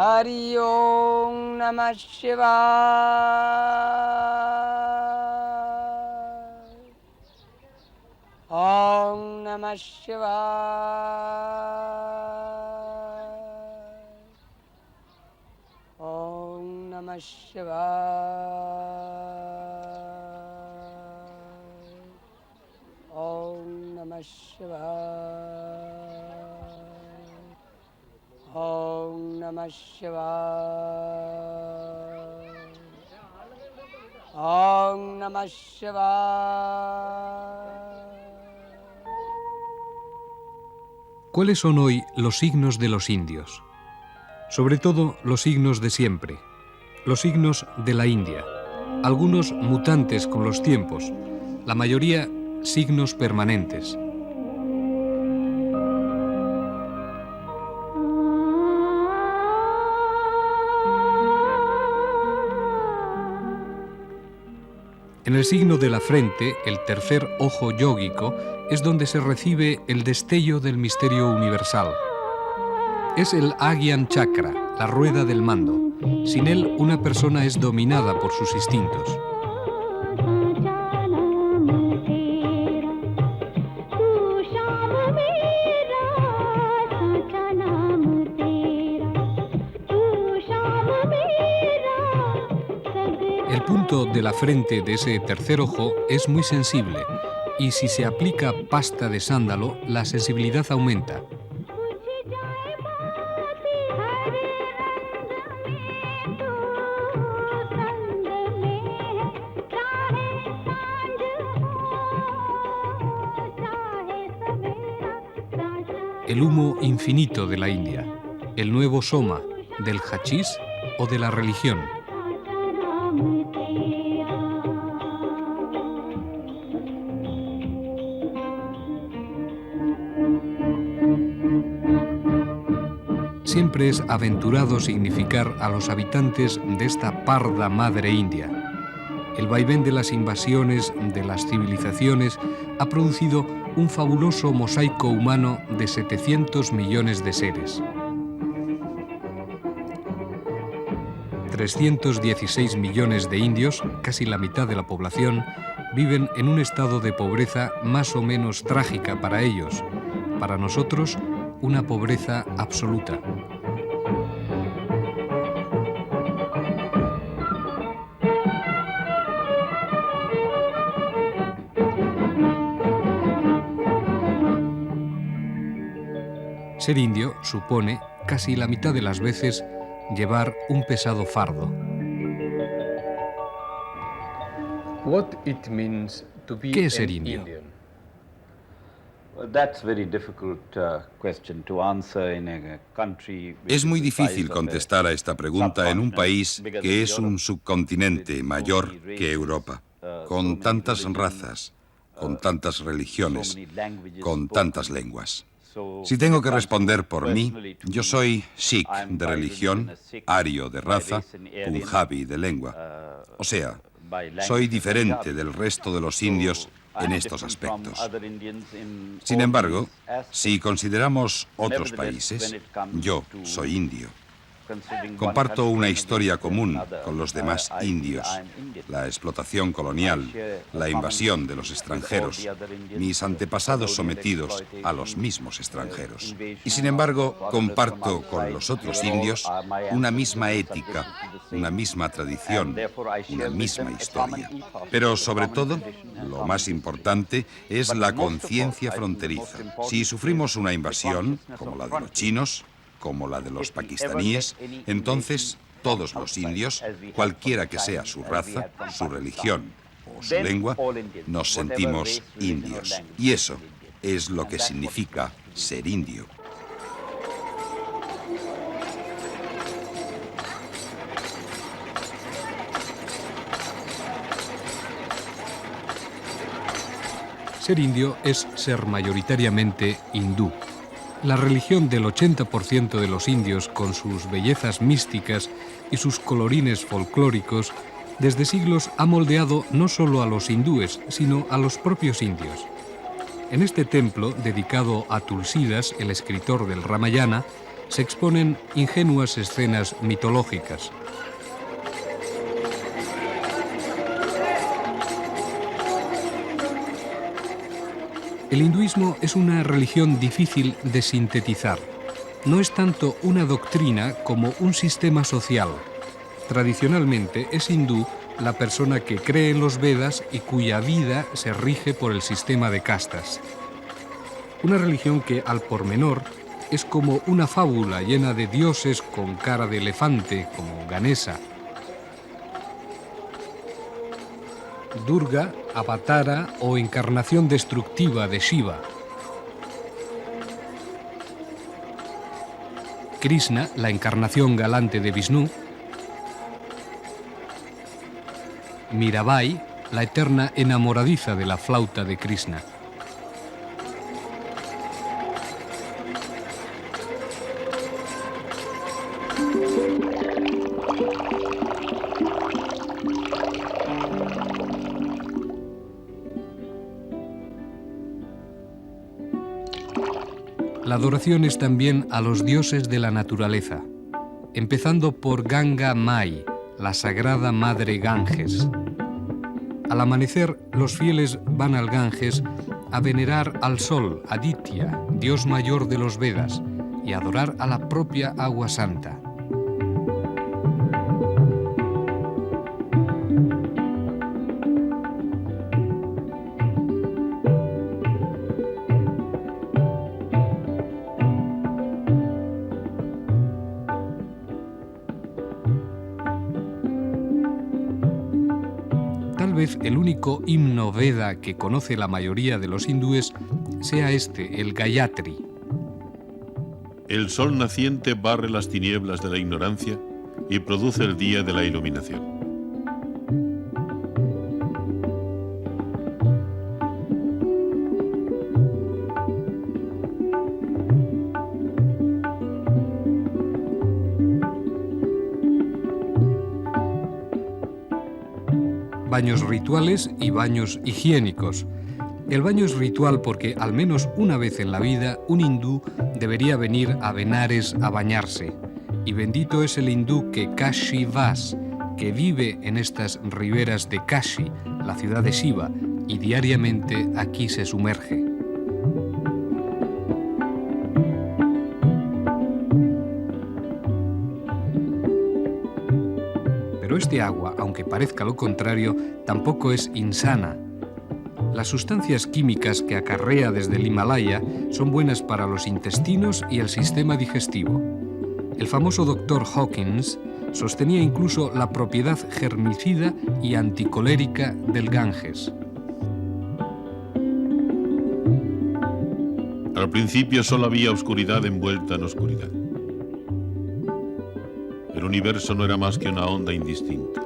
Hari Om Namah Shivaya. Om Namah Shivaya. Om Namah Shivaya. Om Namah Shivaya. Om Namah Shivaya. Om Namah Shivaya. ¿Cuáles son hoy los signos de los indios? Sobre todo los signos de siempre, los signos de la India, algunos mutantes con los tiempos, la mayoría signos permanentes. En el signo de la frente, el tercer ojo yógico, es donde se recibe el destello del misterio universal. Es el Agyan Chakra, la rueda del mando. Sin él, una persona es dominada por sus instintos. El punto de la frente de ese tercer ojo es muy sensible y si se aplica pasta de sándalo, la sensibilidad aumenta. El humo infinito de la India, el nuevo soma, del hachís o de la religión. Siempre es aventurado significar a los habitantes de esta parda madre india. El vaivén de las invasiones, de las civilizaciones, ha producido un fabuloso mosaico humano de 700 millones de seres. 316 millones de indios, casi la mitad de la población, viven en un estado de pobreza más o menos trágica para ellos. Para nosotros, una pobreza absoluta. Ser indio supone, casi la mitad de las veces, llevar un pesado fardo. ¿Qué es ser indio? Es muy difícil contestar a esta pregunta en un país que es un subcontinente mayor que Europa, con tantas razas, con tantas religiones, con tantas lenguas. Si tengo que responder por mí, yo soy Sikh de religión, ario de raza, punjabi de lengua. O sea, soy diferente del resto de los indios en estos aspectos. Sin embargo, si consideramos otros países, yo soy indio. Comparto una historia común con los demás indios, la explotación colonial, la invasión de los extranjeros, mis antepasados sometidos a los mismos extranjeros. Y sin embargo, comparto con los otros indios una misma ética, una misma tradición, una misma historia. Pero sobre todo, lo más importante es la conciencia fronteriza. Si sufrimos una invasión, como la de los chinos, como la de los pakistaníes, entonces todos los indios, cualquiera que sea su raza, su religión o su lengua, nos sentimos indios. Y eso es lo que significa ser indio. Ser indio es ser mayoritariamente hindú. La religión del 80% de los indios, con sus bellezas místicas y sus colorines folclóricos, desde siglos ha moldeado no solo a los hindúes, sino a los propios indios. En este templo, dedicado a Tulsídas, el escritor del Ramayana, se exponen ingenuas escenas mitológicas. El hinduismo es una religión difícil de sintetizar. No es tanto una doctrina como un sistema social. Tradicionalmente es hindú la persona que cree en los Vedas y cuya vida se rige por el sistema de castas. Una religión que, al pormenor, es como una fábula llena de dioses con cara de elefante, como Ganesa, Durga, Avatara o encarnación destructiva de Shiva. Krishna, la encarnación galante de Vishnu. Mirabai, la eterna enamoradiza de la flauta de Krishna. La adoración es también a los dioses de la naturaleza, empezando por Ganga Mai, la sagrada madre Ganges. Al amanecer, los fieles van al Ganges a venerar al sol, Aditya, dios mayor de los Vedas, y a adorar a la propia agua santa. Tal vez el único himno Veda que conoce la mayoría de los hindúes sea este, el Gayatri. El sol naciente barre las tinieblas de la ignorancia y produce el día de la iluminación. Baños rituales y baños higiénicos. El baño es ritual porque al menos una vez en la vida un hindú debería venir a Benares a bañarse. Y bendito es el hindú que Kashi Vas, que vive en estas riberas de Kashi, la ciudad de Shiva, y diariamente aquí se sumerge. Pero este agua, aunque parezca lo contrario, tampoco es insana. Las sustancias químicas que acarrea desde el Himalaya son buenas para los intestinos y el sistema digestivo. El famoso doctor Hawkins sostenía incluso la propiedad germicida y anticolérica del Ganges. Al principio solo había oscuridad envuelta en oscuridad. El universo no era más que una onda indistinta.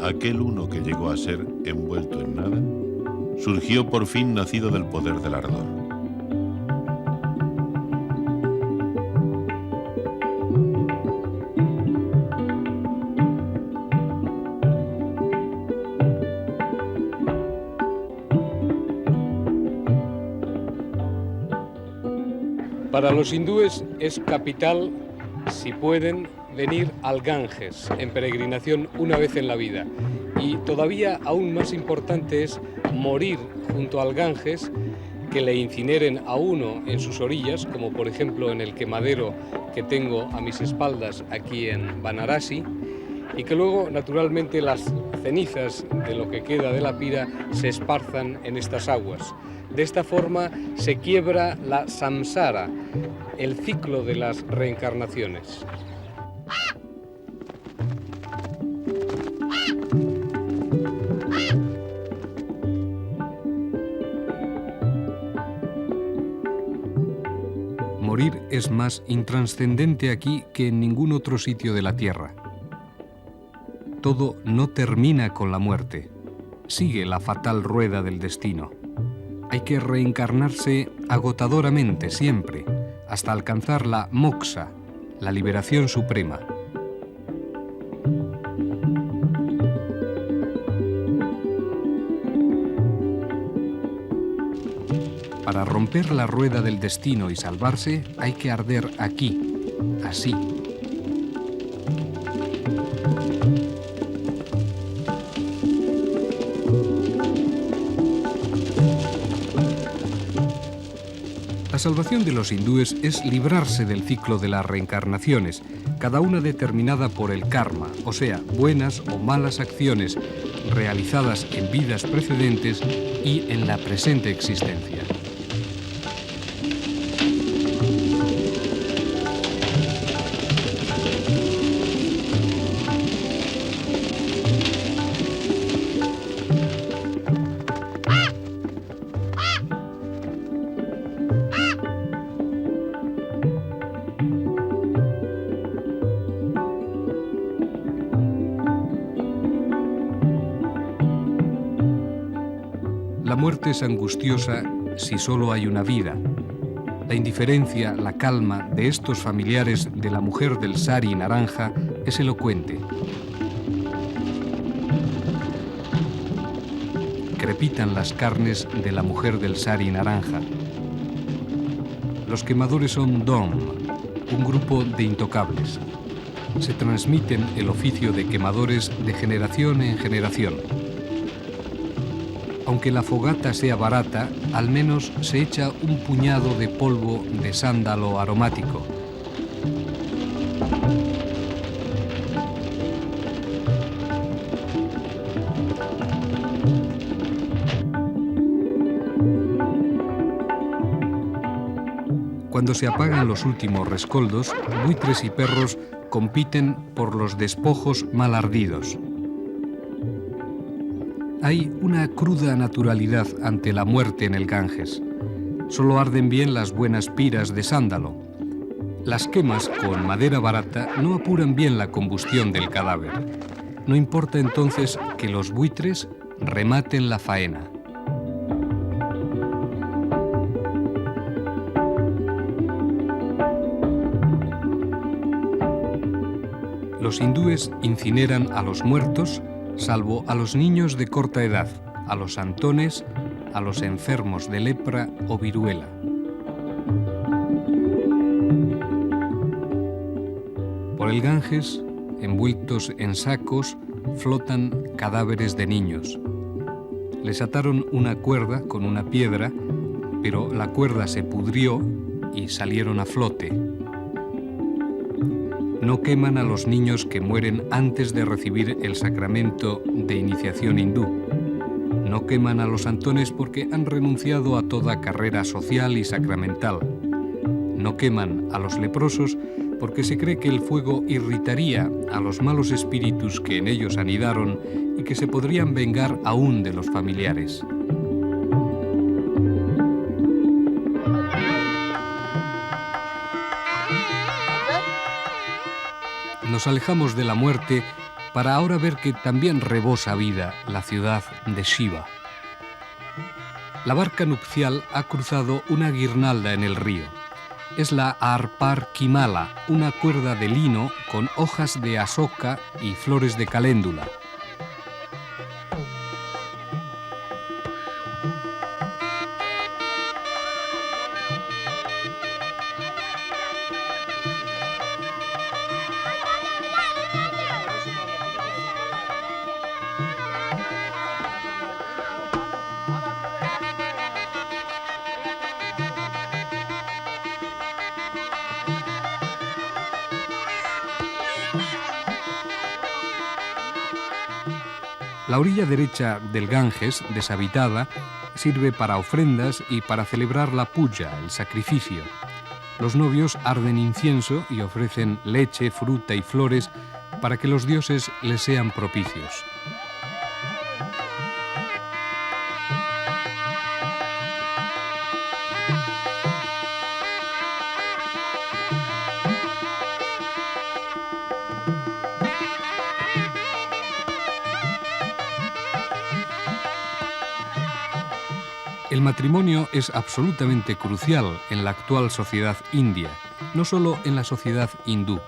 Aquel uno que llegó a ser envuelto en nada, surgió por fin nacido del poder del ardor. Para los hindúes es capital, si pueden, venir al Ganges en peregrinación una vez en la vida. Y todavía aún más importante es morir junto al Ganges, que le incineren a uno en sus orillas, como por ejemplo en el quemadero que tengo a mis espaldas aquí en Varanasi, y que luego naturalmente las cenizas de lo que queda de la pira se esparzan en estas aguas. De esta forma se quiebra la samsara, el ciclo de las reencarnaciones. Morir es más intranscendente aquí que en ningún otro sitio de la tierra. Todo no termina con la muerte, sigue la fatal rueda del destino. Hay que reencarnarse agotadoramente siempre, hasta alcanzar la moksha, la liberación suprema. Para romper la rueda del destino y salvarse, hay que arder aquí, así. La salvación de los hindúes es librarse del ciclo de las reencarnaciones, cada una determinada por el karma, o sea, buenas o malas acciones realizadas en vidas precedentes y en la presente existencia. La muerte es angustiosa si solo hay una vida. La indiferencia, la calma de estos familiares de la mujer del sari naranja es elocuente. Crepitan las carnes de la mujer del sari naranja. Los quemadores son Dom, un grupo de intocables. Se transmiten el oficio de quemadores de generación en generación. Aunque la fogata sea barata, al menos se echa un puñado de polvo de sándalo aromático. Cuando se apagan los últimos rescoldos, buitres y perros compiten por los despojos mal ardidos. Hay una cruda naturalidad ante la muerte en el Ganges. Solo arden bien las buenas piras de sándalo. Las quemas con madera barata no apuran bien la combustión del cadáver. No importa entonces que los buitres rematen la faena. Los hindúes incineran a los muertos, salvo a los niños de corta edad, a los santones, a los enfermos de lepra o viruela. Por el Ganges, envueltos en sacos, flotan cadáveres de niños. Les ataron una cuerda con una piedra, pero la cuerda se pudrió y salieron a flote. No queman a los niños que mueren antes de recibir el sacramento de iniciación hindú. No queman a los santones porque han renunciado a toda carrera social y sacramental. No queman a los leprosos porque se cree que el fuego irritaría a los malos espíritus que en ellos anidaron y que se podrían vengar aún de los familiares. Nos alejamos de la muerte para ahora ver que también rebosa vida la ciudad de Shiva. La barca nupcial ha cruzado una guirnalda en el río. Es la Arpar Kimala, una cuerda de lino con hojas de asoka y flores de caléndula. La orilla derecha del Ganges, deshabitada, sirve para ofrendas y para celebrar la puja, el sacrificio. Los novios arden incienso y ofrecen leche, fruta y flores para que los dioses les sean propicios. El matrimonio es absolutamente crucial en la actual sociedad india, no solo en la sociedad hindú.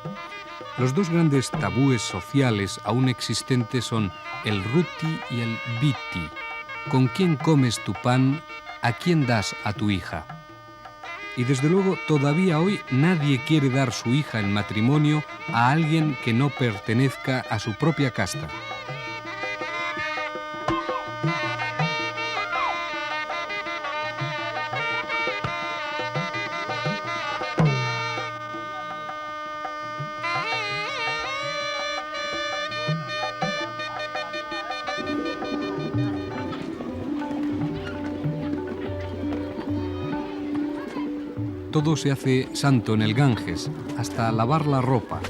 Los dos grandes tabúes sociales aún existentes son el ruti y el viti. ¿Con quién comes tu pan? ¿A quién das a tu hija? Y desde luego todavía hoy nadie quiere dar su hija en matrimonio a alguien que no pertenezca a su propia casta. Todo se hace santo en el Ganges, hasta lavar la ropa,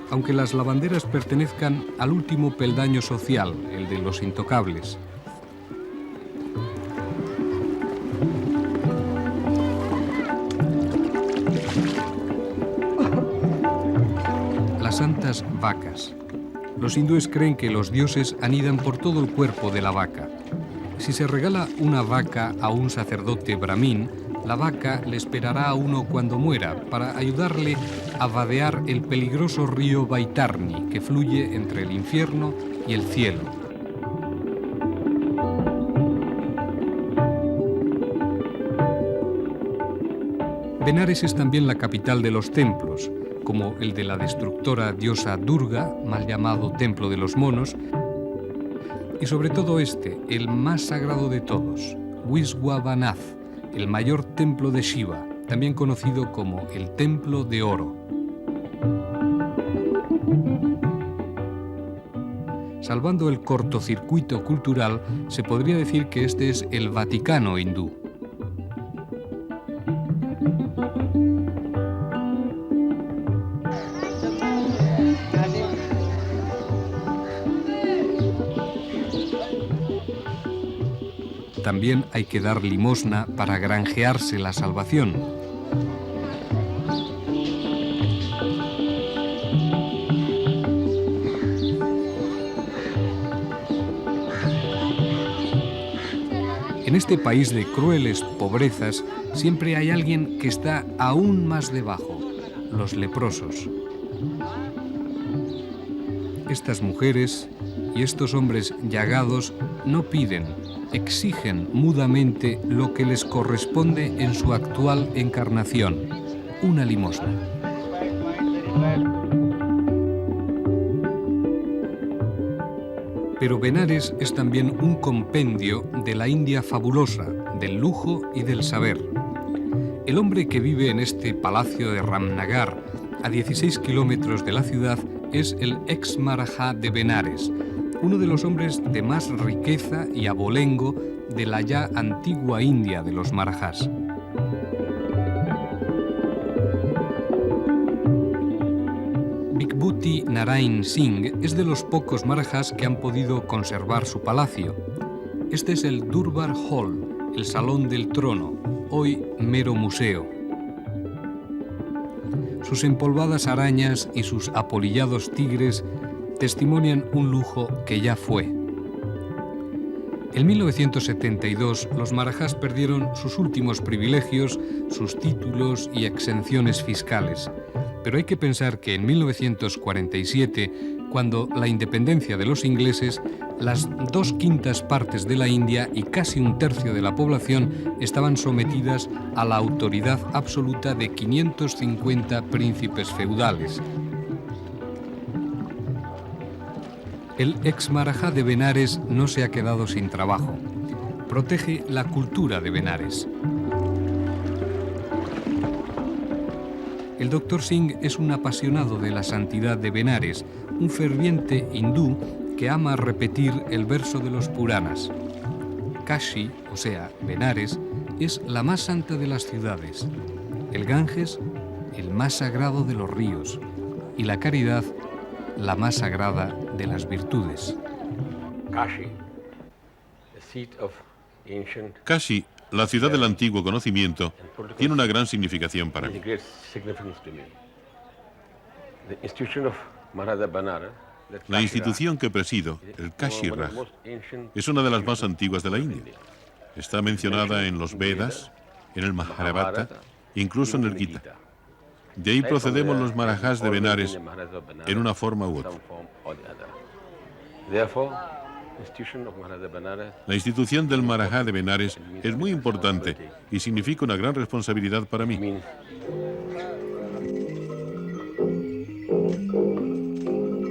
aunque las lavanderas pertenezcan al último peldaño social, el de los intocables. Las santas vacas. Los hindúes creen que los dioses anidan por todo el cuerpo de la vaca. Si se regala una vaca a un sacerdote brahmin, la vaca le esperará a uno cuando muera para ayudarle a vadear el peligroso río Baitarni que fluye entre el infierno y el cielo. Benares es también la capital de los templos, como el de la destructora diosa Durga, mal llamado Templo de los Monos, y sobre todo este, el más sagrado de todos, Vishwavanath, el mayor templo de Shiva, también conocido como el Templo de Oro. Salvando el cortocircuito cultural, se podría decir que este es el Vaticano hindú. También hay que dar limosna para granjearse la salvación. En este país de crueles pobrezas siempre hay alguien que está aún más debajo, los leprosos. Estas mujeres y estos hombres llagados no piden, exigen mudamente lo que les corresponde en su actual encarnación, una limosna. Pero Benares es también un compendio de la India fabulosa, del lujo y del saber. El hombre que vive en este palacio de Ramnagar A 16 kilómetros de la ciudad es el ex Marajá de Benares, uno de los hombres de más riqueza y abolengo de la ya antigua India de los Marajás. Bhikhupati Narain Singh es de los pocos Marajás que han podido conservar su palacio. Este es el Durbar Hall, el Salón del Trono, hoy mero museo. Sus empolvadas arañas y sus apolillados tigres testimonian un lujo que ya fue. En 1972, los Marajás perdieron sus últimos privilegios, sus títulos y exenciones fiscales. Pero hay que pensar que en 1947, cuando la independencia de los ingleses, las 2/5 partes de la India y casi 1/3 de la población estaban sometidas a la autoridad absoluta de 550 príncipes feudales. El ex Marajá de Benares no se ha quedado sin trabajo. Protege la cultura de Benares. El Dr. Singh es un apasionado de la santidad de Benares, un ferviente hindú que ama repetir el verso de los Puranas. Kashi, o sea, Benares, es la más santa de las ciudades, el Ganges, el más sagrado de los ríos, y la caridad, la más sagrada de las virtudes. Kashi, la ciudad del antiguo conocimiento, tiene una gran significación para mí. La institución que presido, el Kashi Raj, es una de las más antiguas de la India. Está mencionada en los Vedas, en el Mahabharata, incluso en el Gita. De ahí procedemos los Marajás de Benares en una forma u otra. La institución del Marajá de Benares es muy importante y significa una gran responsabilidad para mí.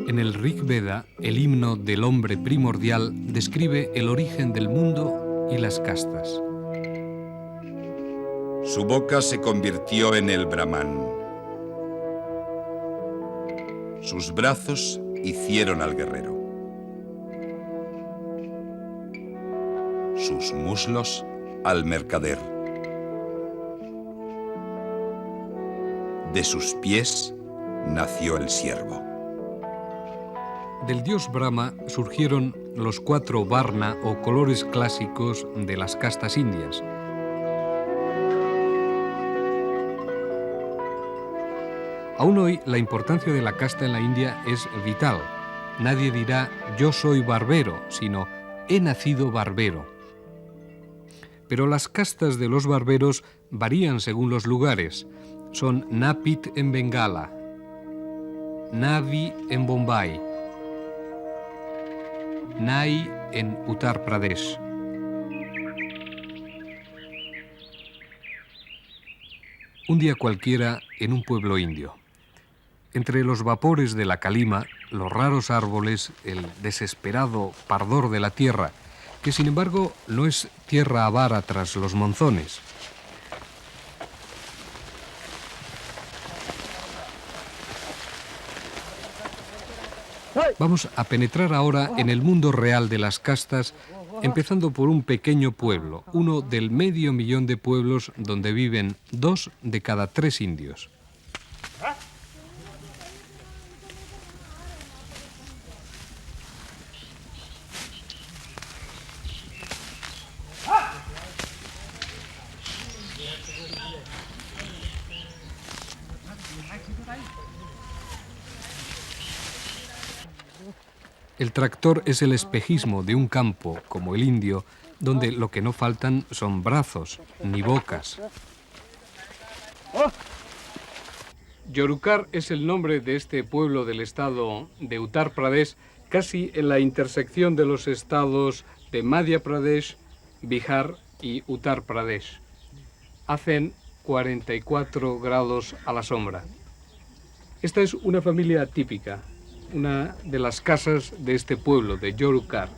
En el Rig Veda, el himno del hombre primordial describe el origen del mundo y las castas. Su boca se convirtió en el Brahman. Sus brazos hicieron al guerrero. Sus muslos al mercader. De sus pies nació el siervo. Del dios Brahma surgieron los 4 varna o colores clásicos de las castas indias. Aún hoy, la importancia de la casta en la India es vital. Nadie dirá yo soy barbero, sino he nacido barbero. Pero las castas de los barberos varían según los lugares. Son Napit en Bengala, Navi en Bombay, Nai en Uttar Pradesh. Un día cualquiera en un pueblo indio. Entre los vapores de la calima, los raros árboles, el desesperado pardor de la tierra, que sin embargo no es tierra avara tras los monzones. Vamos a penetrar ahora en el mundo real de las castas, empezando por un pequeño pueblo, uno del 500.000 de pueblos donde viven 2 de cada 3 indios. El tractor es el espejismo de un campo, como el indio, donde lo que no faltan son brazos, ni bocas. Yorukar es el nombre de este pueblo del estado de Uttar Pradesh, casi en la intersección de los estados de Madhya Pradesh, Bihar y Uttar Pradesh. Hacen 44 grados a la sombra. Esta es una familia típica, una de las casas de este pueblo, de Yorukar.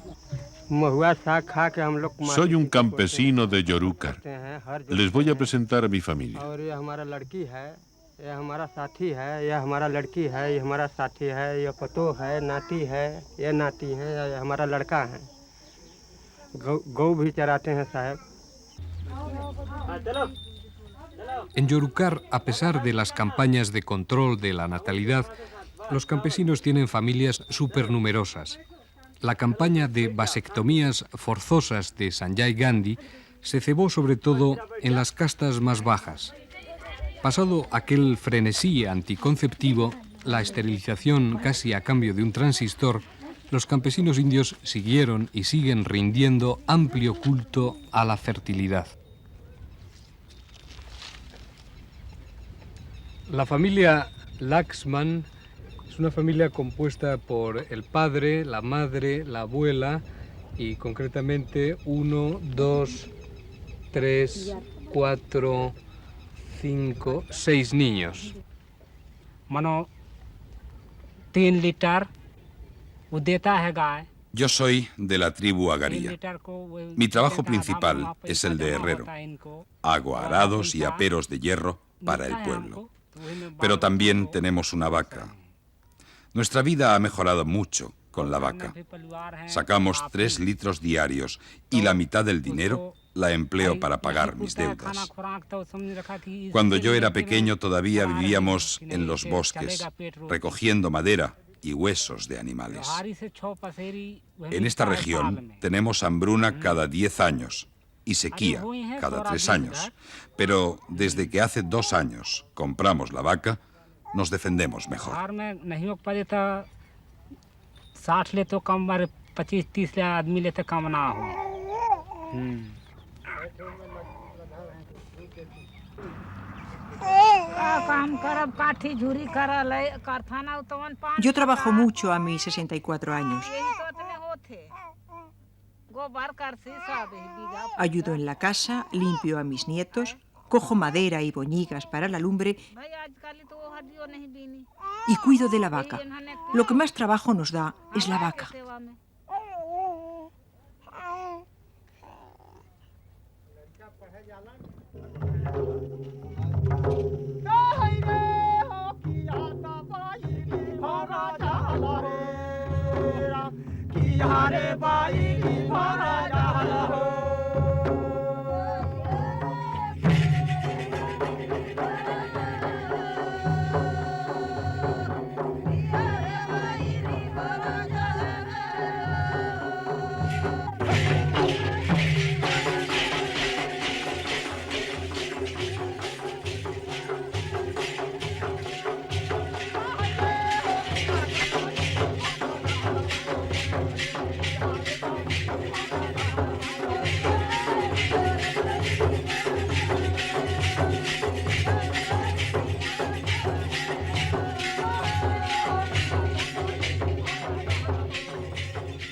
Soy un campesino de Yorukar. Les voy a presentar a mi familia. ये हमारा साथी है, यह हमारा लड़की है, ये हमारा साथी है, ये पतो है, नाती है, ये नाती है, ये हमारा लड़का है। गौ भी चराते हैं साहब। En Yorucar, a pesar de las campañas de control de la natalidad, los campesinos tienen familias supernumerosas. La campaña de vasectomías forzosas de Sanjay Gandhi se cebó sobre todo en las castas más bajas. Pasado aquel frenesí anticonceptivo, la esterilización casi a cambio de un transistor, los campesinos indios siguieron y siguen rindiendo amplio culto a la fertilidad. La familia Laxman es una familia compuesta por el padre, la madre, la abuela y concretamente 1, 2, 3, 4, 5, 6 niños. Mano 3 लीटर वो देता है गाय। Yo soy de la tribu Agaría. Mi trabajo principal es el de herrero. Hago arados y aperos de hierro para el pueblo. Pero también tenemos una vaca. Nuestra vida ha mejorado mucho con la vaca. Sacamos 3 litros diarios y la mitad del dinero la empleo para pagar mis deudas. Cuando yo era pequeño todavía vivíamos en los bosques, recogiendo madera y huesos de animales. En esta región tenemos hambruna cada 10 años y sequía cada 3 años. Pero desde que hace 2 años compramos la vaca, nos defendemos mejor. Yo trabajo mucho a mis 64 años. Ayudo en la casa, limpio a mis nietos, cojo madera y boñigas para la lumbre y cuido de la vaca. Lo que más trabajo nos da es la vaca.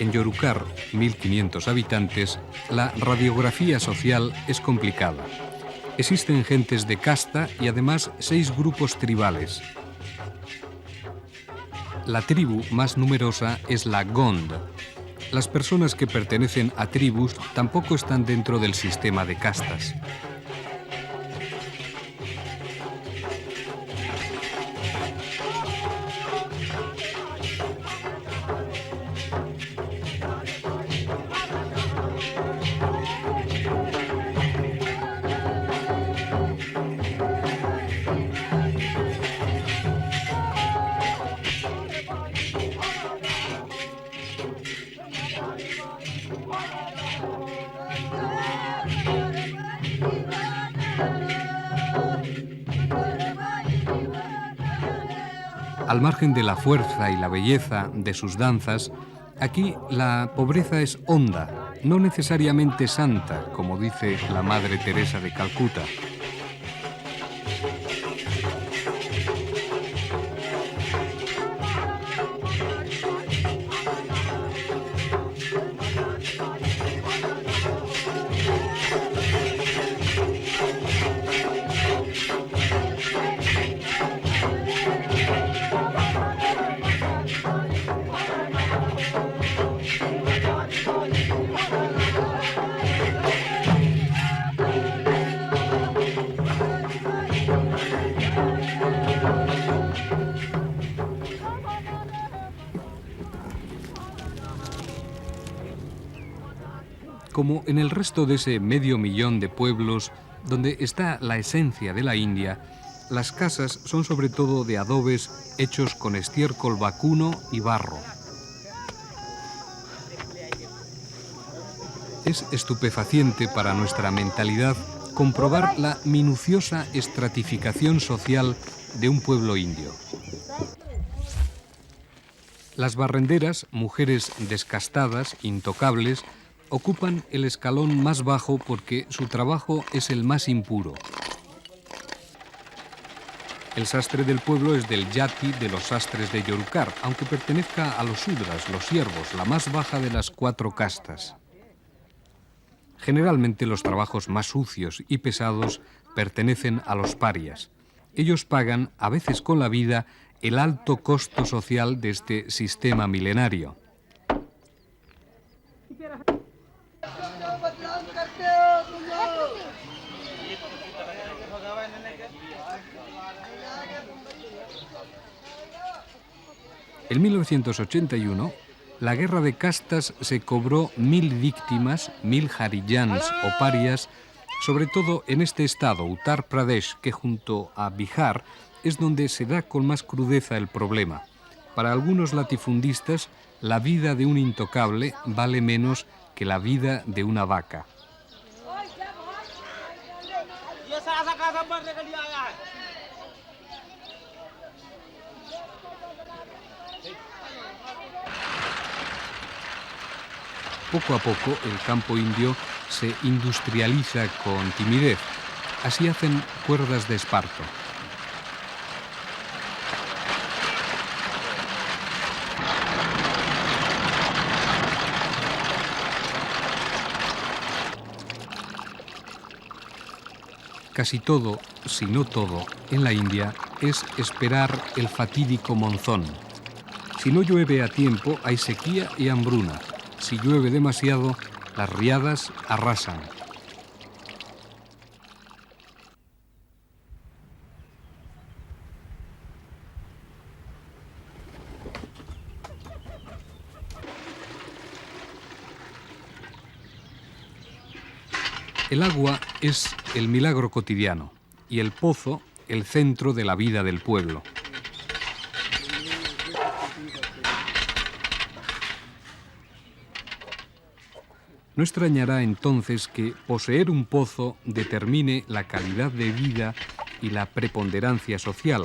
En Yorucar, 1.500 habitantes, la radiografía social es complicada. Existen gentes de casta y además 6 grupos tribales. La tribu más numerosa es la Gond. Las personas que pertenecen a tribus tampoco están dentro del sistema de castas. Al margen de la fuerza y la belleza de sus danzas, aquí la pobreza es honda, no necesariamente santa, como dice la Madre Teresa de Calcuta. Como en el resto de ese 500.000 de pueblos donde está la esencia de la India, las casas son sobre todo de adobes hechos con estiércol vacuno y barro. Es estupefaciente para nuestra mentalidad comprobar la minuciosa estratificación social de un pueblo indio. Las barrenderas, mujeres descastadas, intocables, ocupan el escalón más bajo porque su trabajo es el más impuro. El sastre del pueblo es del yati de los sastres de Yorukar, aunque pertenezca a los sudras, los siervos, la más baja de las 4 castas. Generalmente los trabajos más sucios y pesados pertenecen a los parias. Ellos pagan, a veces con la vida, el alto costo social de este sistema milenario. En 1981, la guerra de castas se cobró 1.000 víctimas, 1.000 harijans o parias, sobre todo en este estado, Uttar Pradesh, que junto a Bihar es donde se da con más crudeza el problema. Para algunos latifundistas, la vida de un intocable vale menos que la vida de una vaca. Poco a poco el campo indio se industrializa con timidez. Así hacen cuerdas de esparto. Casi todo, si no todo, en la India es esperar el fatídico monzón. Si no llueve a tiempo, hay sequía y hambruna. Si llueve demasiado, las riadas arrasan. El agua es el milagro cotidiano y el pozo el centro de la vida del pueblo. No extrañará entonces que poseer un pozo determine la calidad de vida y la preponderancia social.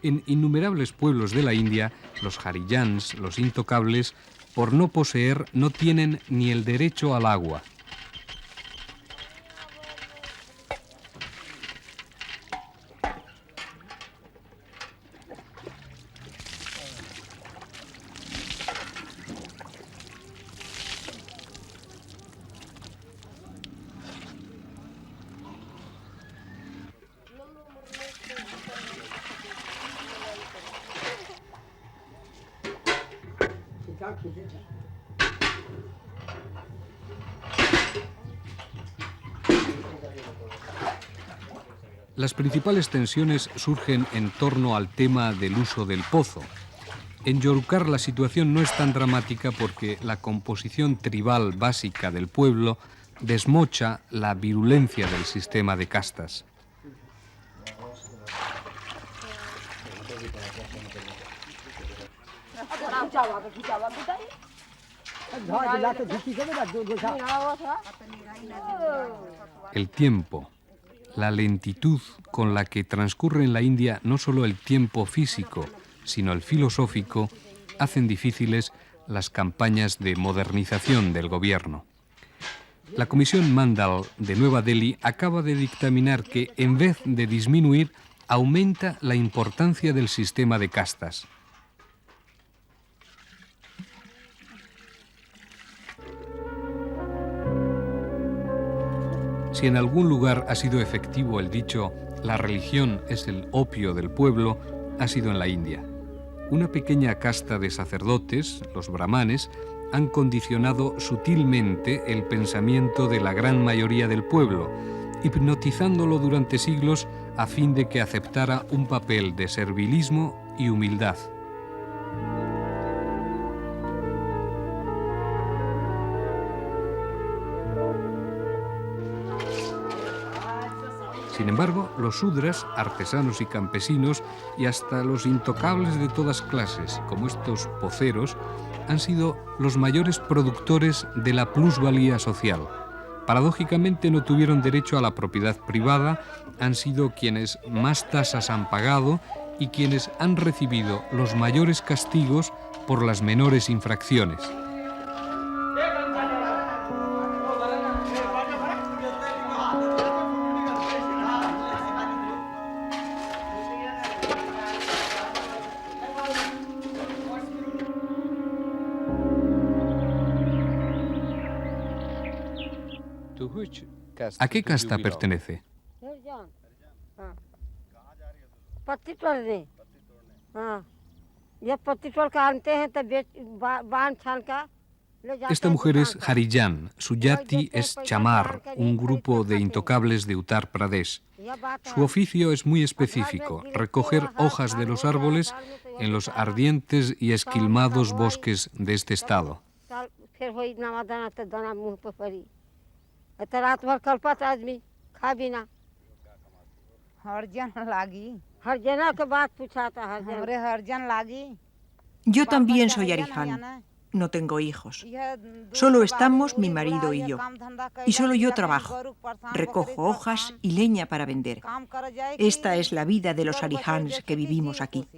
En innumerables pueblos de la India, los harijans, los intocables, por no poseer, no tienen ni el derecho al agua. Las principales tensiones surgen en torno al tema del uso del pozo. En Yorukar la situación no es tan dramática porque la composición tribal básica del pueblo desmocha la virulencia del sistema de castas. El tiempo, la lentitud con la que transcurre en la India no solo el tiempo físico, sino el filosófico, hacen difíciles las campañas de modernización del gobierno. La Comisión Mandal de Nueva Delhi acaba de dictaminar que, en vez de disminuir, aumenta la importancia del sistema de castas. Si en algún lugar ha sido efectivo el dicho «la religión es el opio del pueblo», ha sido en la India. Una pequeña casta de sacerdotes, los brahmanes, han condicionado sutilmente el pensamiento de la gran mayoría del pueblo, hipnotizándolo durante siglos a fin de que aceptara un papel de servilismo y humildad. Sin embargo, los sudras, artesanos y campesinos, y hasta los intocables de todas clases, como estos poceros, han sido los mayores productores de la plusvalía social. Paradójicamente no tuvieron derecho a la propiedad privada, han sido quienes más tasas han pagado y quienes han recibido los mayores castigos por las menores infracciones. ¿A qué casta pertenece? Esta mujer es Harijan, su yati es chamar, un grupo de intocables de Uttar Pradesh. Su oficio es muy específico, recoger hojas de los árboles en los ardientes y esquilmados bosques de este estado. Yo también soy Harijan. No tengo hijos. Solo estamos mi marido y yo. Y solo yo trabajo. Recojo hojas y leña para vender. Esta es la vida de los Harijans que vivimos aquí.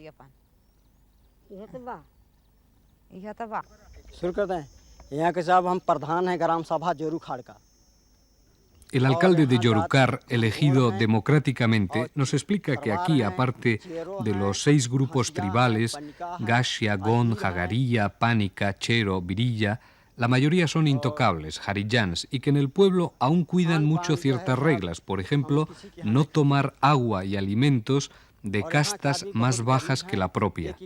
El alcalde de Yorukar, elegido democráticamente, nos explica que aquí, aparte de los 6 grupos tribales, Gashia, Gond, Jagaría, Pánica, Chero, Virilla, la mayoría son intocables, Harijans, y que en el pueblo aún cuidan mucho ciertas reglas, por ejemplo, no tomar agua y alimentos de castas más bajas que la propia.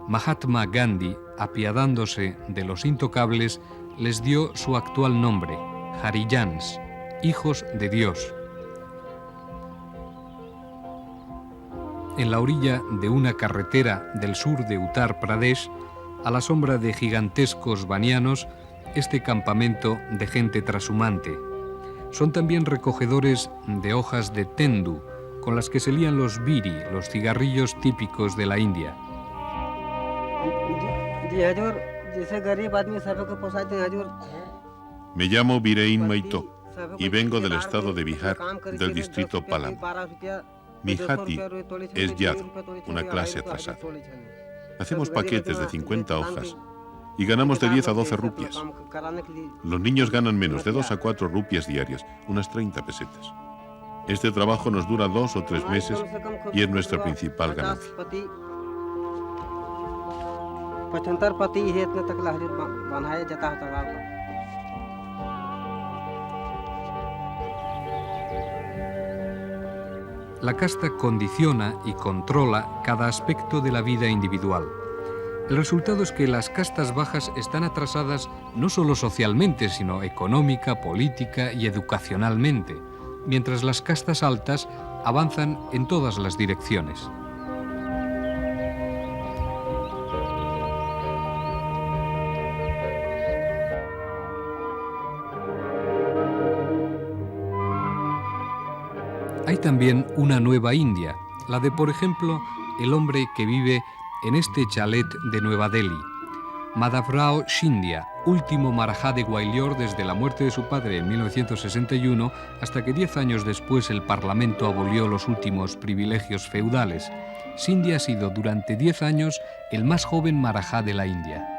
Mahatma Gandhi, apiadándose de los intocables, les dio su actual nombre, Harijans, hijos de Dios. En la orilla de una carretera del sur de Uttar Pradesh, a la sombra de gigantescos banianos, este campamento de gente trashumante. Son también recogedores de hojas de tendu, con las que se lían los biri, los cigarrillos típicos de la India. Me llamo Birein Maito y vengo del estado de Bihar, del distrito Palam. Mi jati es yad, una clase atrasada. Hacemos paquetes de 50 hojas y ganamos de 10 a 12 rupias. Los niños ganan menos, de 2 a 4 rupias diarias, unas 30 pesetas. Este trabajo nos dura 2 o 3 meses y es nuestra principal ganancia. La casta condiciona y controla cada aspecto de la vida individual. El resultado es que las castas bajas están atrasadas no solo socialmente, sino económica, política y educacionalmente, mientras las castas altas avanzan en todas las direcciones. Hay también una nueva India, la de, por ejemplo, el hombre que vive en este chalet de Nueva Delhi, Madhavrao Scindia, último marajá de Gwalior desde la muerte de su padre en 1961 hasta que 10 años después el Parlamento abolió los últimos privilegios feudales. Scindia ha sido durante 10 años el más joven marajá de la India.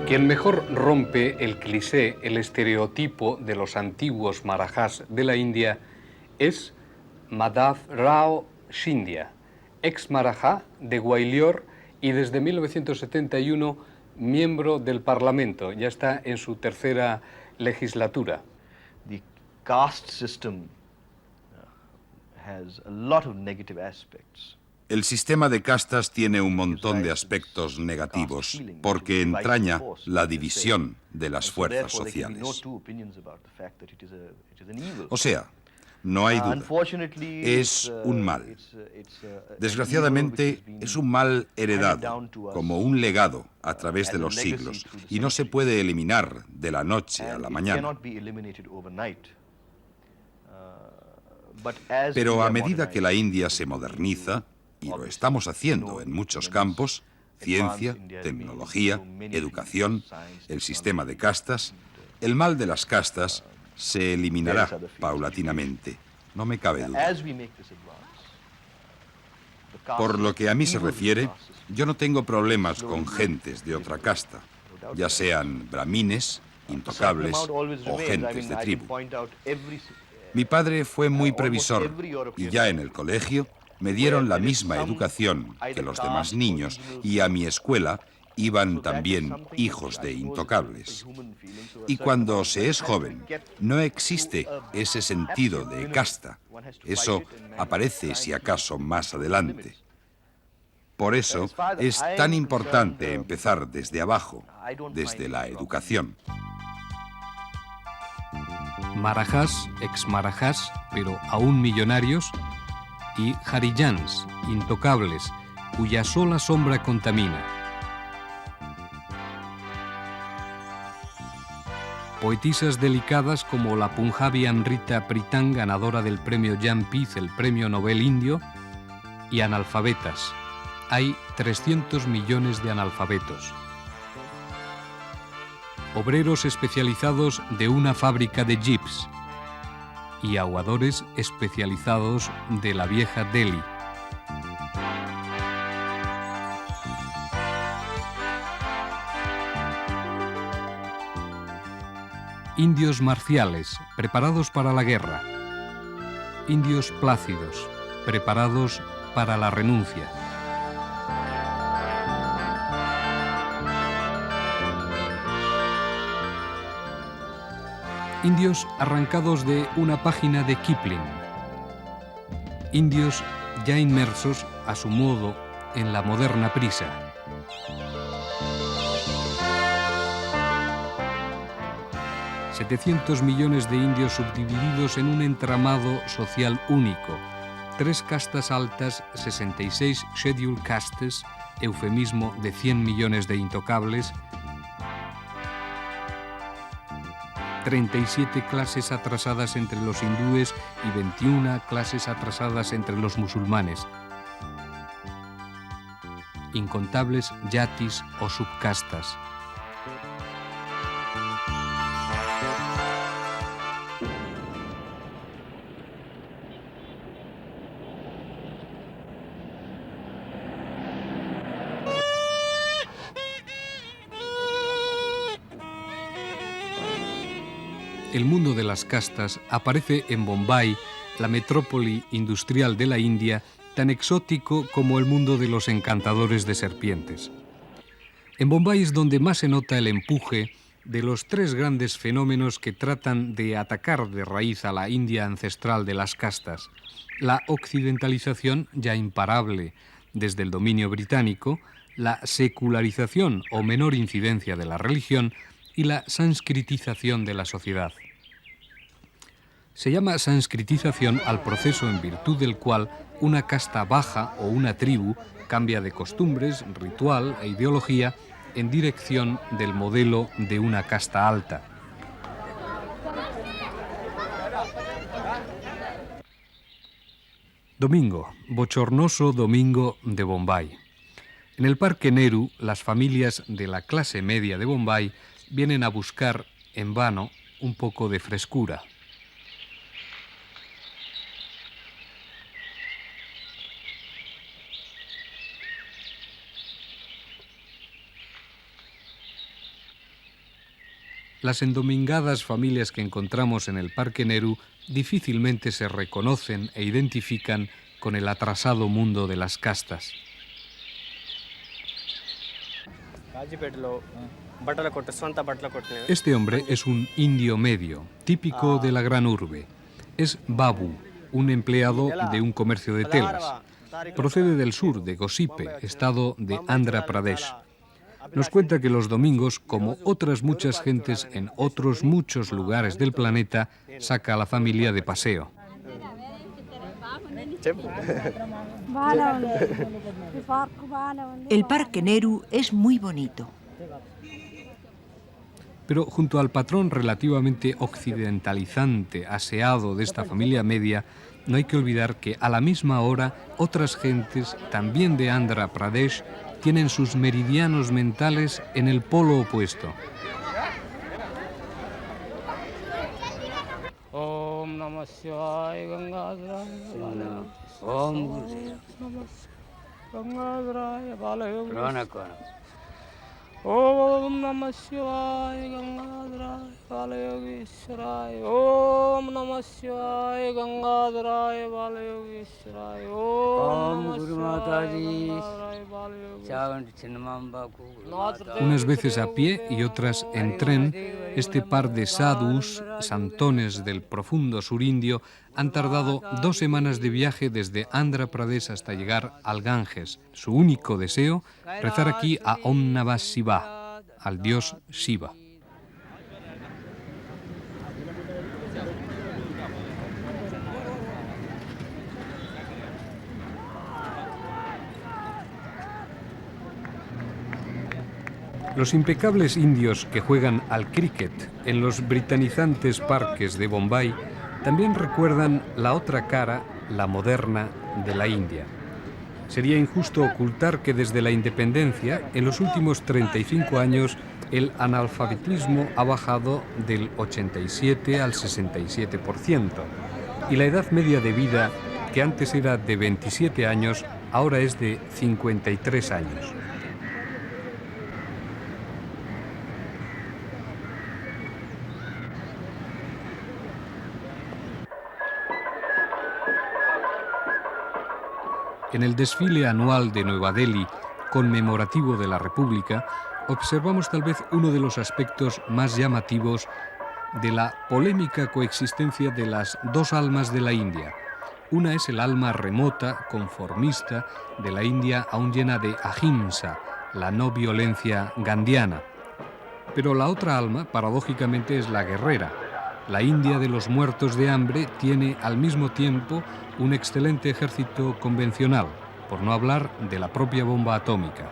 Quien mejor rompe el cliché, el estereotipo de los antiguos marajás de la India es Madhavrao Scindia, ex marajá de Gwalior y desde 1971 miembro del Parlamento. Ya está en su 3ª legislatura. The caste system has a lot of negative aspects. El sistema de castas tiene un montón de aspectos negativos porque entraña la división de las fuerzas sociales. O sea, No hay duda. Es un mal. Desgraciadamente, es un mal heredado, como un legado a través de los siglos, y no se puede eliminar de la noche a la mañana. Pero a medida que la India se moderniza, y lo estamos haciendo en muchos campos, ciencia, tecnología, educación, el sistema de castas, el mal de las castas se eliminará paulatinamente, no me cabe duda. Por lo que a mí se refiere, yo no tengo problemas con gentes de otra casta, ya sean brahmines, intocables o gentes de tribu. Mi padre fue muy previsor y ya en el colegio me dieron la misma educación que los demás niños y a mi escuela iban también hijos de intocables. Y cuando se es joven, no existe ese sentido de casta. Eso aparece si acaso más adelante. Por eso es tan importante empezar desde abajo, desde la educación. Marajás, ex-marajás, pero aún millonarios, y harijans, intocables, cuya sola sombra contamina. Poetisas delicadas como la Punjabi Amrita Pritam, ganadora del premio Jnanpith, el premio Nobel indio, y analfabetas. Hay 300 millones de analfabetos. Obreros especializados de una fábrica de jeeps y aguadores especializados de la vieja Delhi. Indios marciales, preparados para la guerra. Indios plácidos, preparados para la renuncia. Indios arrancados de una página de Kipling. Indios ya inmersos, a su modo, en la moderna prisa. $700 millones de indios subdivididos en un entramado social único. 3 castas altas, 66 scheduled castes, eufemismo de 100 millones de intocables, 37 clases atrasadas entre los hindúes y 21 clases atrasadas entre los musulmanes. Incontables yatis o subcastas. El mundo de las castas aparece en Bombay, la metrópoli industrial de la India, tan exótico como el mundo de los encantadores de serpientes. En Bombay es donde más se nota el empuje de los 3 grandes fenómenos que tratan de atacar de raíz a la India ancestral de las castas: la occidentalización, ya imparable desde el dominio británico, la secularización o menor incidencia de la religión y la sanskritización de la sociedad. Se llama sanskritización al proceso en virtud del cual una casta baja o una tribu cambia de costumbres, ritual e ideología en dirección del modelo de una casta alta. Domingo, bochornoso domingo de Bombay. En el Parque Nehru, las familias de la clase media de Bombay vienen a buscar, en vano, un poco de frescura. Las endomingadas familias que encontramos en el Parque Nehru difícilmente se reconocen e identifican con el atrasado mundo de las castas. Este hombre es un indio medio, típico de la gran urbe. Es Babu, un empleado de un comercio de telas. Procede del sur, de Gossipe, estado de Andhra Pradesh. Nos cuenta que los domingos, como otras muchas gentes en otros muchos lugares del planeta, saca a la familia de paseo. El Parque Nehru es muy bonito. Pero junto al patrón relativamente occidentalizante, aseado de esta familia media, no hay que olvidar que a la misma hora otras gentes, también de Andhra Pradesh, tienen sus meridianos mentales en el polo opuesto. Om Namah Shivaya Gangadharaya Om Gangadharaya Balayogi Om Namah Shivaya Gangadharaya Balayogishwaraya Om Namah Shivaya Gangadharaya Balayogishwaraya Om Guru Mataji Unas veces a pie y otras en tren, este par de sadhus, santones del profundo surindio, han tardado 2 semanas de viaje desde Andhra Pradesh hasta llegar al Ganges. Su único deseo, rezar aquí a Om Namah Shivaya, al dios Shiva. Los impecables indios que juegan al cricket en los britanizantes parques de Bombay también recuerdan la otra cara, la moderna, de la India. Sería injusto ocultar que desde la independencia, en los últimos 35 años, el analfabetismo ha bajado del 87 al 67%, y la edad media de vida, que antes era de 27 años, ahora es de 53 años. En el desfile anual de Nueva Delhi, conmemorativo de la República, observamos tal vez uno de los aspectos más llamativos de la polémica coexistencia de las 2 almas de la India. Una es el alma remota, conformista, de la India aún llena de ahimsa, la no violencia gandhiana. Pero la otra alma, paradójicamente, es la guerrera. La India de los muertos de hambre tiene al mismo tiempo un excelente ejército convencional, por no hablar de la propia bomba atómica.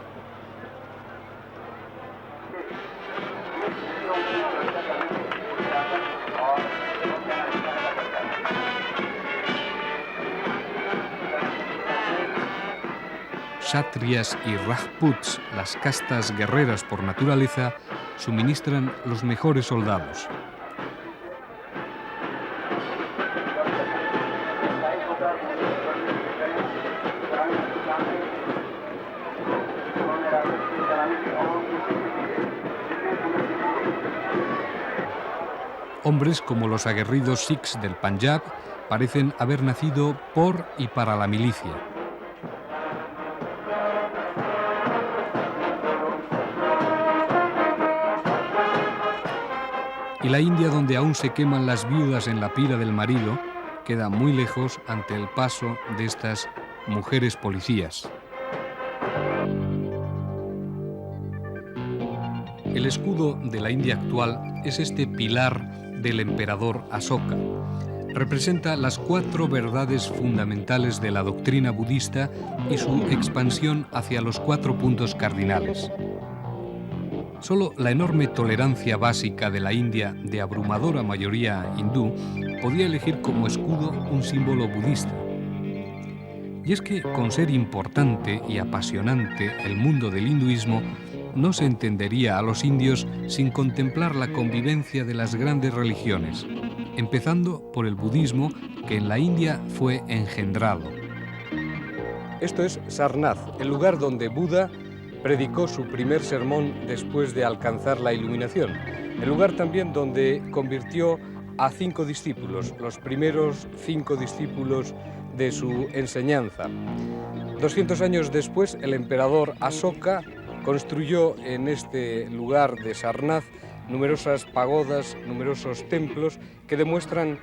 Kshatriyas y Rajputs, las castas guerreras por naturaleza, suministran los mejores soldados. Hombres como los aguerridos Sikhs del Punjab parecen haber nacido por y para la milicia. Y la India, donde aún se queman las viudas en la pira del marido, queda muy lejos ante el paso de estas mujeres policías. El escudo de la India actual es este pilar del emperador Asoka. Representa las 4 verdades fundamentales de la doctrina budista y su expansión hacia los 4 puntos cardinales. Solo la enorme tolerancia básica de la India, de abrumadora mayoría hindú, podía elegir como escudo un símbolo budista. Y es que, con ser importante y apasionante el mundo del hinduismo, no se entendería a los indios sin contemplar la convivencia de las grandes religiones, empezando por el budismo, que en la India fue engendrado. Esto es Sarnath, el lugar donde Buda predicó su primer sermón después de alcanzar la iluminación. El lugar también donde convirtió a 5 discípulos, los primeros 5 discípulos de su enseñanza. 200 años después, el emperador Asoka construyó en este lugar de Sarnath numerosas pagodas, numerosos templos que demuestran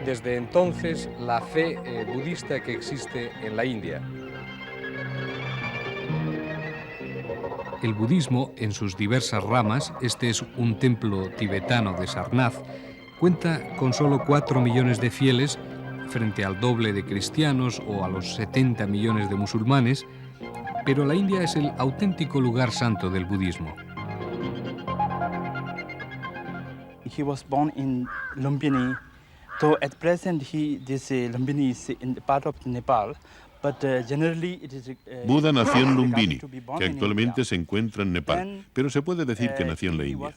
desde entonces la fe budista que existe en la India. El budismo, en sus diversas ramas, este es un templo tibetano de Sarnath, cuenta con solo 4 millones de fieles frente al doble de cristianos o a los 70 millones de musulmanes, pero la India es el auténtico lugar santo del budismo. He was born in Lumbini, so at present Lumbini is in part of Nepal, but generally it is. Buda nació en Lumbini, que actualmente se encuentra en Nepal, pero se puede decir que nació en la India.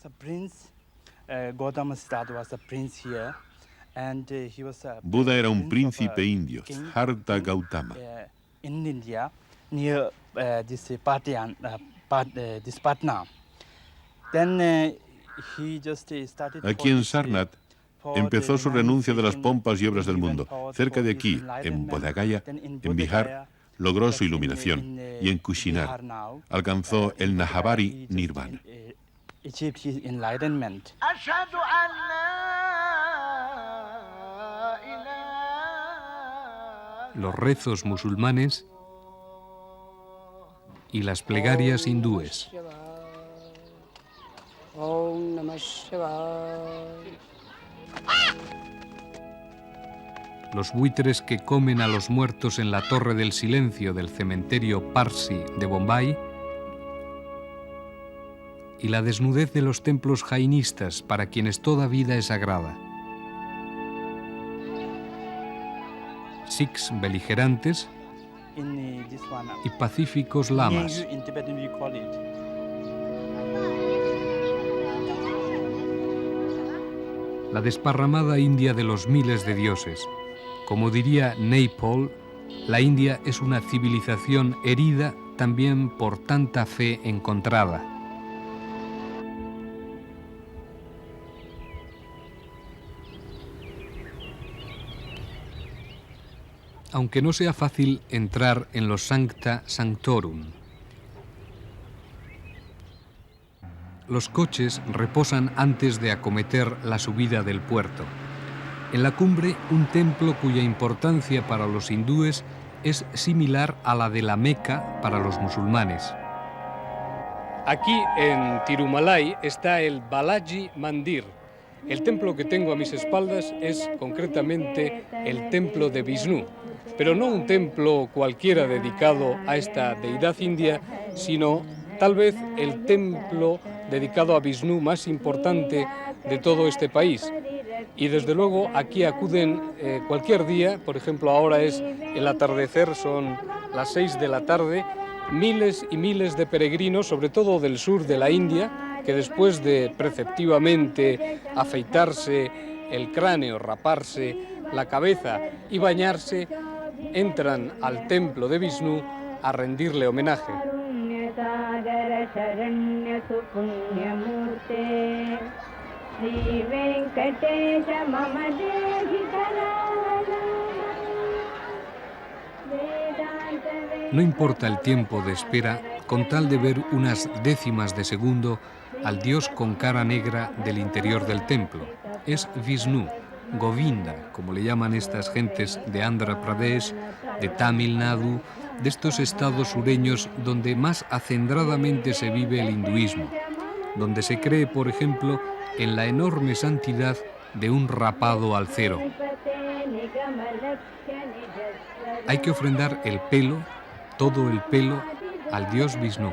Buda era un príncipe indio, Siddhartha Gautama. In India, near this Patna. Then Aquí en Sarnath empezó su renuncia de las pompas y obras del mundo. Cerca de aquí, en Bodh Gaya, en Bihar, logró su iluminación y en Kushinagar alcanzó el Nahabari Nirvana. Los rezos musulmanes y las plegarias hindúes. Om Namah Shivaya. Los buitres que comen a los muertos en la Torre del Silencio del cementerio Parsi de Bombay y la desnudez de los templos jainistas para quienes toda vida es sagrada. Sikhs beligerantes y pacíficos lamas. La desparramada India de los miles de dioses. Como diría Naipaul, la India es una civilización herida también por tanta fe encontrada. Aunque no sea fácil entrar en los Sancta Sanctorum, los coches reposan antes de acometer la subida del puerto. En la cumbre, un templo cuya importancia para los hindúes es similar a la de la Meca para los musulmanes. Aquí en Tirumalai está el Balaji Mandir. El templo que tengo a mis espaldas es concretamente el templo de Vishnu, pero no un templo cualquiera dedicado a esta deidad india, sino tal vez el templo dedicado a Vishnu más importante de todo este país. Y desde luego aquí acuden cualquier día, por ejemplo ahora es el atardecer, son las 6 de la tarde, miles y miles de peregrinos, sobre todo del sur de la India, que después de preceptivamente afeitarse el cráneo, raparse la cabeza y bañarse, entran al templo de Vishnu a rendirle homenaje. No importa el tiempo de espera, con tal de ver unas décimas de segundo al dios con cara negra del interior del templo. Es Vishnu, Govinda, como le llaman estas gentes de Andhra Pradesh, de Tamil Nadu, de estos estados sureños donde más acendradamente se vive el hinduismo, donde se cree, por ejemplo, en la enorme santidad de un rapado al cero. Hay que ofrendar el pelo, todo el pelo, al dios Vishnu.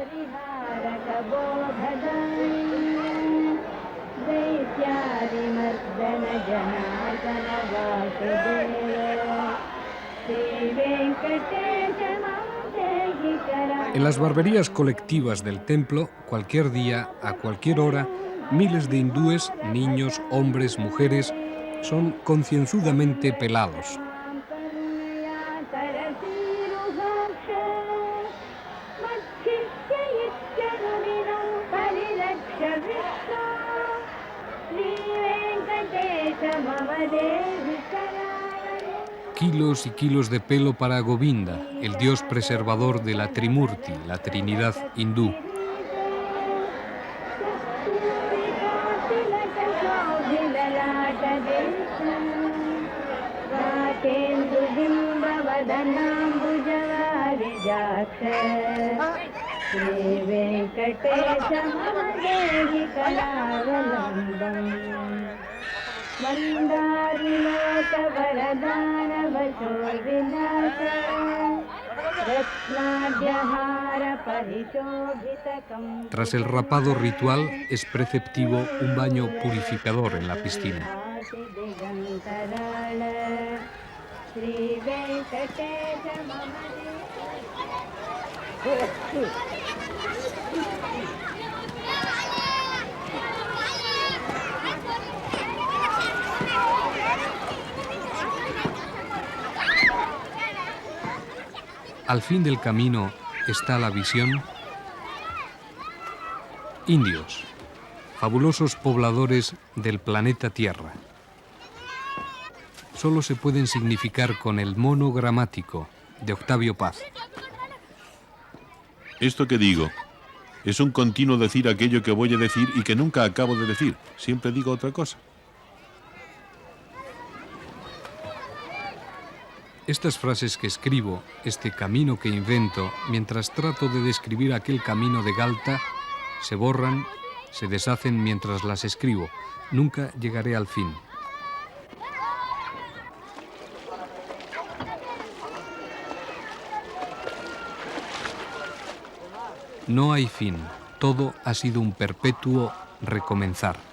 En las barberías colectivas del templo, cualquier día, a cualquier hora, miles de hindúes, niños, hombres, mujeres, son concienzudamente pelados. Kilos y kilos de pelo para Govinda, el dios preservador de la Trimurti, la Trinidad hindú. Tras el rapado ritual es preceptivo un baño purificador en la piscina. Al fin del camino está la visión. Indios, fabulosos pobladores del planeta Tierra. Solo se pueden significar con el mono gramático de Octavio Paz. Esto que digo es un continuo decir aquello que voy a decir y que nunca acabo de decir. Siempre digo otra cosa. Estas frases que escribo, este camino que invento, mientras trato de describir aquel camino de Galta, se borran, se deshacen mientras las escribo. Nunca llegaré al fin. No hay fin. Todo ha sido un perpetuo recomenzar.